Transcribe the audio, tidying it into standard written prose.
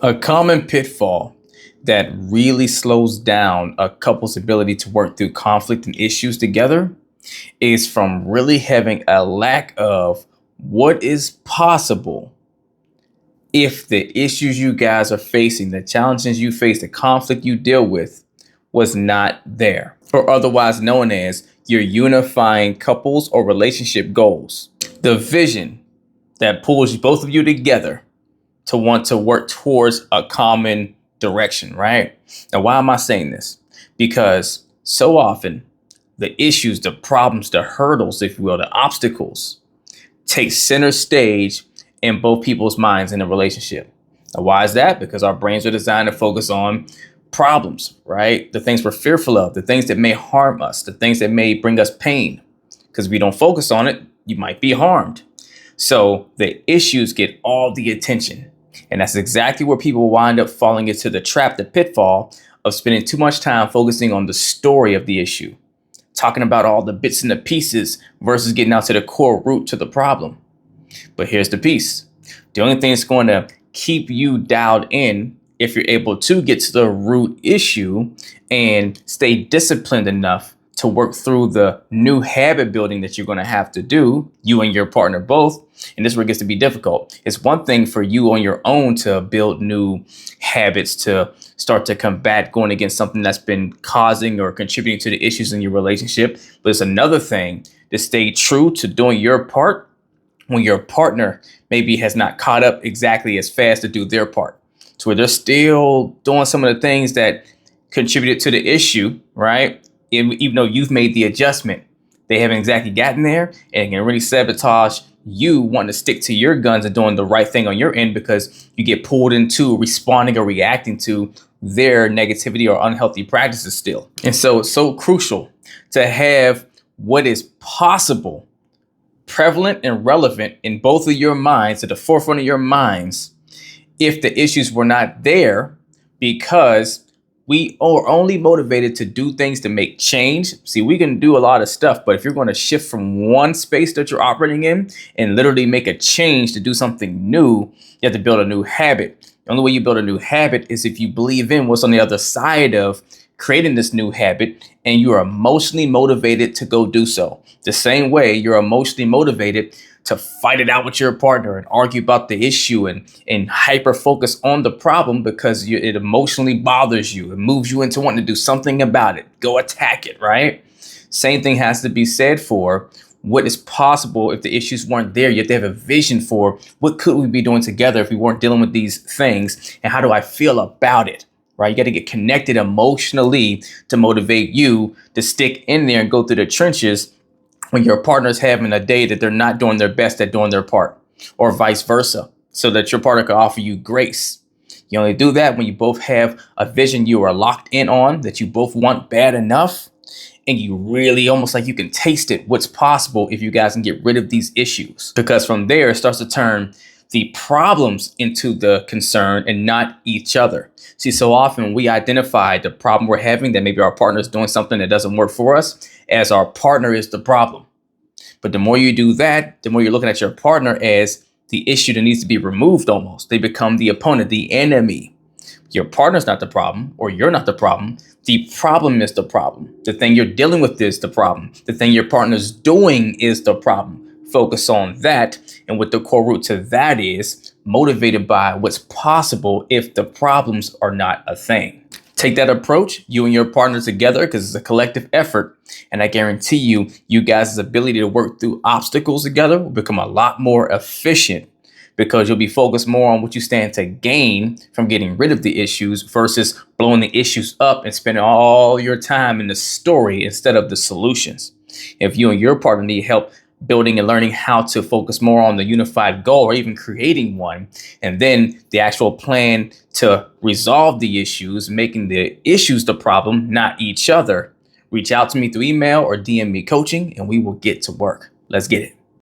A common pitfall that really slows down a couple's ability to work through conflict and issues together is from really having a lack of what is possible if the issues you guys are facing, the challenges you face, the conflict you deal with was not there, or otherwise known as your unifying couples or relationship goals. The vision that pulls both of you together to want to work towards a common direction, right? Now, why am I saying this? Because so often the issues, the problems, the hurdles, if you will, the obstacles take center stage in both people's minds in a relationship. Now, why is that? Because our brains are designed to focus on problems, right? The things we're fearful of, the things that may harm us, the things that may bring us pain. Because if we don't focus on it, you might be harmed. So the issues get all the attention. And that's exactly where people wind up falling into the trap, the pitfall of spending too much time focusing on the story of the issue, talking about all the bits and the pieces versus getting out to the core root to the problem. But here's the piece. The only thing that's going to keep you dialed in, if you're able to get to the root issue and stay disciplined enough to work through the new habit building that you're going to have to do, you and your partner both. And this is where it gets to be difficult. It's one thing for you on your own to build new habits, to start to combat going against something that's been causing or contributing to the issues in your relationship. But it's another thing to stay true to doing your part when your partner maybe has not caught up exactly as fast to do their part, to where they're still doing some of the things that contributed to the issue, right? Even though you've made the adjustment, they haven't exactly gotten there, and it can really sabotage you wanting to stick to your guns and doing the right thing on your end because you get pulled into responding or reacting to their negativity or unhealthy practices still. And so it's so crucial to have what is possible prevalent and relevant in both of your minds, at the forefront of your minds, if the issues were not there, because we are only motivated to do things to make change. See, we can do a lot of stuff, but if you're going to shift from one space that you're operating in and literally make a change to do something new, you have to build a new habit. The only way you build a new habit is if you believe in what's on the other side of creating this new habit and you are emotionally motivated to go do so. The same way you're emotionally motivated to fight it out with your partner and argue about the issue and hyper focus on the problem because it emotionally bothers you. It moves you into wanting to do something about it. Go attack it, right? Same thing has to be said for what is possible if the issues weren't there. You have to have a vision for what could we be doing together if we weren't dealing with these things, and how do I feel about it, right? You got to get connected emotionally to motivate you to stick in there and go through the trenches when your partner's having a day that they're not doing their best at doing their part, or vice versa, so that your partner can offer you grace. You only do that when you both have a vision you are locked in on, that you both want bad enough, and you really almost like you can taste it, what's possible if you guys can get rid of these issues. Because from there, it starts to turn the problems into the concern and not each other. See, so often we identify the problem we're having, that maybe our partner is doing something that doesn't work for us, as our partner is the problem. But the more you do that, the more you're looking at your partner as the issue that needs to be removed almost. They become the opponent, the enemy. Your partner's not the problem, or you're not the problem. The problem is the problem. The thing you're dealing with is the problem. The thing your partner's doing is the problem. Focus on that, and what the core root to that is, motivated by what's possible if the problems are not a thing. Take that approach, you and your partner together, because it's a collective effort. And I guarantee you guys' ability to work through obstacles together will become a lot more efficient, because you'll be focused more on what you stand to gain from getting rid of the issues versus blowing the issues up and spending all your time in the story instead of the solutions. If you and your partner need help building and learning how to focus more on the unified goal, or even creating one, and then the actual plan to resolve the issues, making the issues the problem, not each other, reach out to me through email or DM me coaching, and we will get to work. Let's get it.